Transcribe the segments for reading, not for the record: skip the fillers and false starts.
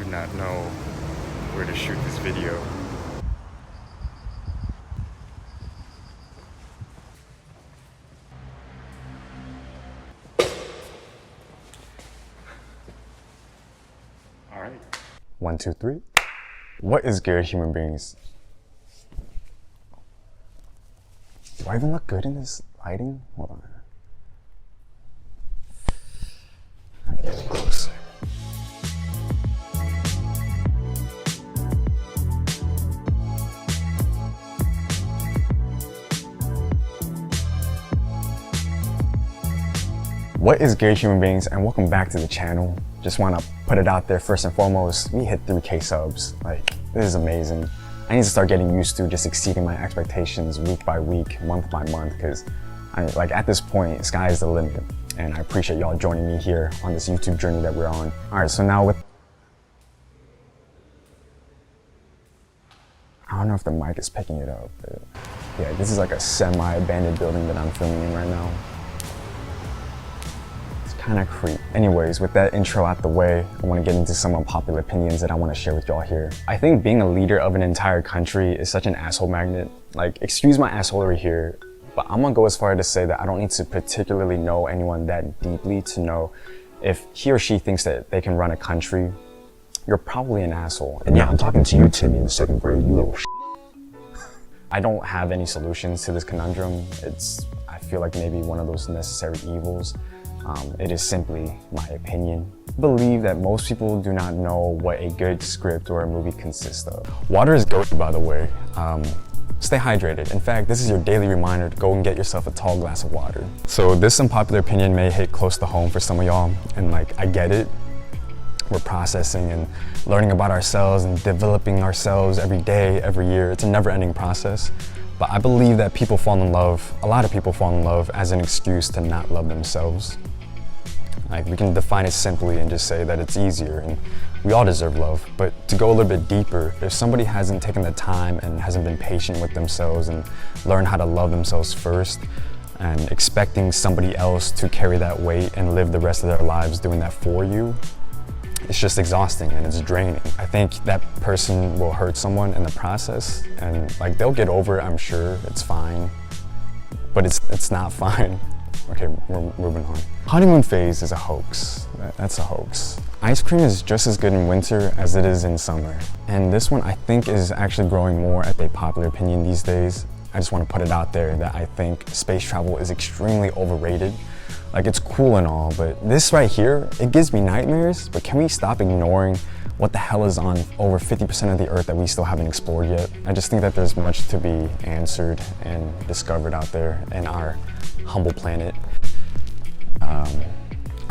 not know where to shoot this video. All right. 1, 2, 3. What is good, human beings? Do I even look good in this lighting? Hold on. Let me get closer. What is good, human beings, and welcome back to the channel. Just want to put it out there first and foremost, we hit 3K subs. Like, this is amazing. I need to start getting used to just exceeding my expectations week by week, month by month, because like at this point, sky is the limit. And I appreciate y'all joining me here on this YouTube journey that we're on. All right, so now with, I don't know if the mic is picking it up, but yeah, this is like a semi-abandoned building that I'm filming in right now. Kind of creep. Anyways, with that intro out the way, I want to get into some unpopular opinions that I want to share with y'all here. I think being a leader of an entire country is such an asshole magnet. Like, excuse my assholery here, but I'm gonna go as far as to say that I don't need to particularly know anyone that deeply to know if he or she thinks that they can run a country. You're probably an asshole. And yeah, I'm talking to you, Timmy, in the 2nd grade, you little I don't have any solutions to this conundrum. I feel like maybe one of those necessary evils. It is simply my opinion. I believe that most people do not know what a good script or a movie consists of. Water is goated, by the way. Stay hydrated. In fact, this is your daily reminder to go and get yourself a tall glass of water. So this unpopular opinion may hit close to home for some of y'all, and like, I get it. We're processing and learning about ourselves and developing ourselves every day, every year. It's a never-ending process. But I believe that people fall in love, a lot of people fall in love as an excuse to not love themselves. Like, we can define it simply and just say that it's easier and we all deserve love. But to go a little bit deeper, if somebody hasn't taken the time and hasn't been patient with themselves and learn how to love themselves first, and expecting somebody else to carry that weight and live the rest of their lives doing that for you, it's just exhausting and it's draining. I think that person will hurt someone in the process, and like, they'll get over it, I'm sure, it's fine, but it's not fine. Okay, we're moving on. Honeymoon phase is a hoax. That's a hoax. Ice cream is just as good in winter as it is in summer. And this one I think is actually growing more as a popular opinion these days. I just want to put it out there that I think space travel is extremely overrated. Like, it's cool and all, but this right here, it gives me nightmares. But can we stop ignoring what the hell is on over 50% of the Earth that we still haven't explored yet? I just think that there's much to be answered and discovered out there in our humble planet.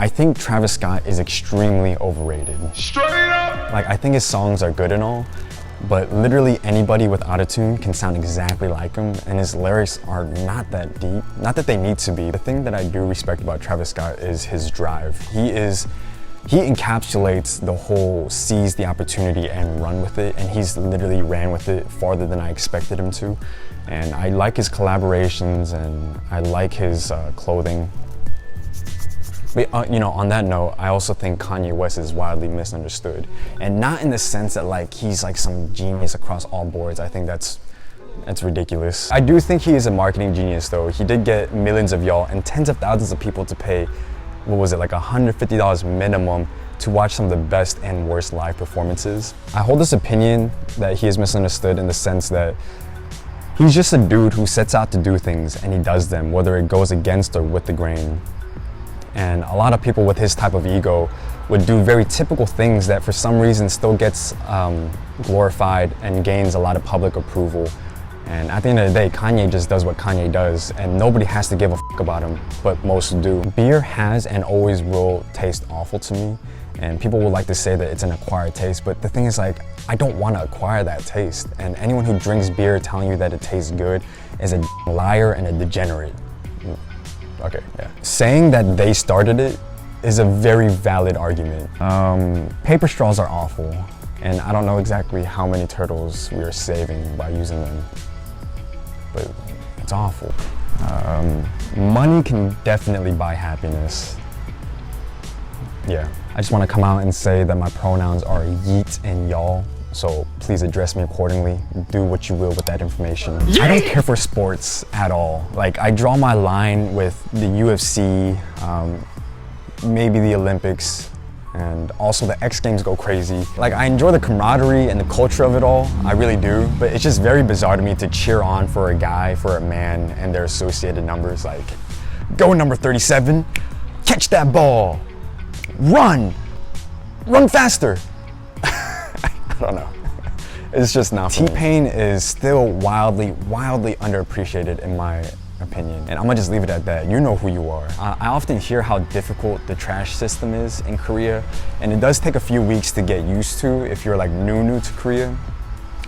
I think Travis Scott is extremely overrated. Straight up! Like, I think his songs are good and all, but literally anybody with autotune can sound exactly like him, and his lyrics are not that deep. Not that they need to be. The thing that I do respect about Travis Scott is his drive. He encapsulates the whole seize the opportunity and run with it, and he's literally ran with it farther than I expected him to. And I like his collaborations and I like his clothing. But you know, on that note, I also think Kanye West is wildly misunderstood. And not in the sense that like he's like some genius across all boards. I think that's ridiculous. I do think he is a marketing genius though. He did get millions of y'all and tens of thousands of people to pay, what was it, like $150 minimum to watch some of the best and worst live performances. I hold this opinion that he is misunderstood in the sense that he's just a dude who sets out to do things and he does them, whether it goes against or with the grain. And a lot of people with his type of ego would do very typical things that for some reason still gets glorified and gains a lot of public approval. And at the end of the day, Kanye just does what Kanye does, and nobody has to give a fuck about him, but most do. Beer has and always will taste awful to me, and people would like to say that it's an acquired taste, but the thing is, like, I don't want to acquire that taste. And anyone who drinks beer telling you that it tastes good is a liar and a degenerate. Okay, yeah. Saying that they started it is a very valid argument. Paper straws are awful, and I don't know exactly how many turtles we are saving by using them, but it's awful. Money can definitely buy happiness. Yeah, I just want to come out and say that my pronouns are yeet and y'all. So please address me accordingly. Do what you will with that information. I don't care for sports at all. Like, I draw my line with the UFC, maybe the Olympics, and also the X Games go crazy. Like, I enjoy the camaraderie and the culture of it all, I really do, but it's just very bizarre to me to cheer on for a guy, for a man, and their associated numbers, like, go number 37, catch that ball, run faster. I don't know. It's just not for me. T-Pain is still wildly underappreciated in my opinion. And I'm gonna just leave it at that. You know who you are. I often hear how difficult the trash system is in Korea, and it does take a few weeks to get used to if you're like new to Korea.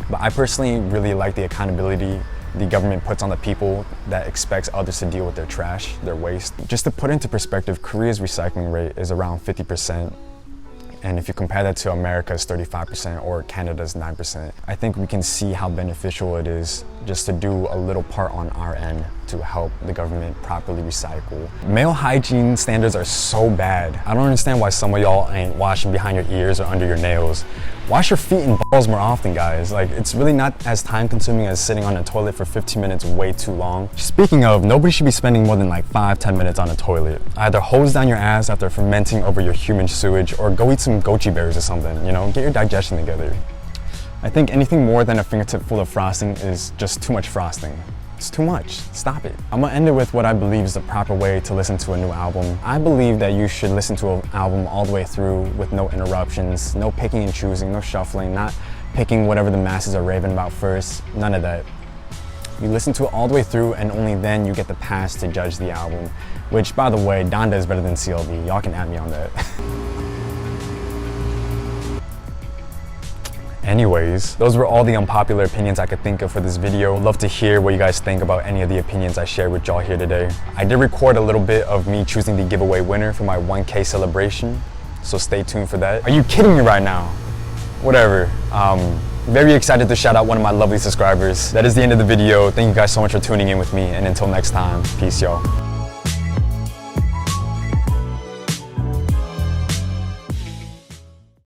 But I personally really like the accountability the government puts on the people that expects others to deal with their trash, their waste. Just to put into perspective, Korea's recycling rate is around 50%. And if you compare that to America's 35% or Canada's 9%, I think we can see how beneficial it is just to do a little part on our end to help the government properly recycle. Male hygiene standards are so bad. I don't understand why some of y'all ain't washing behind your ears or under your nails. Wash your feet and balls more often, guys. Like, it's really not as time consuming as sitting on a toilet for 15 minutes way too long. Speaking of, nobody should be spending more than like 5-10 minutes on a toilet. Either hose down your ass after fermenting over your human sewage, or go eat some goji berries or something, you know, get your digestion together. I think anything more than a fingertip full of frosting is just too much frosting. It's too much. Stop it. I'm gonna end it with what I believe is the proper way to listen to a new album. I believe that you should listen to an album all the way through with no interruptions, no picking and choosing, no shuffling, not picking whatever the masses are raving about first, none of that. You listen to it all the way through, and only then you get the pass to judge the album. Which, by the way, Donda is better than CLB. Y'all can at me on that. Anyways, those were all the unpopular opinions I could think of for this video. I'd love to hear what you guys think about any of the opinions I shared with y'all here today. I did record a little bit of me choosing the giveaway winner for my 1K celebration, so stay tuned for that. Are you kidding me right now? Whatever. Very excited to shout out one of my lovely subscribers. That is the end of the video. Thank you guys so much for tuning in with me, and until next time, peace, y'all.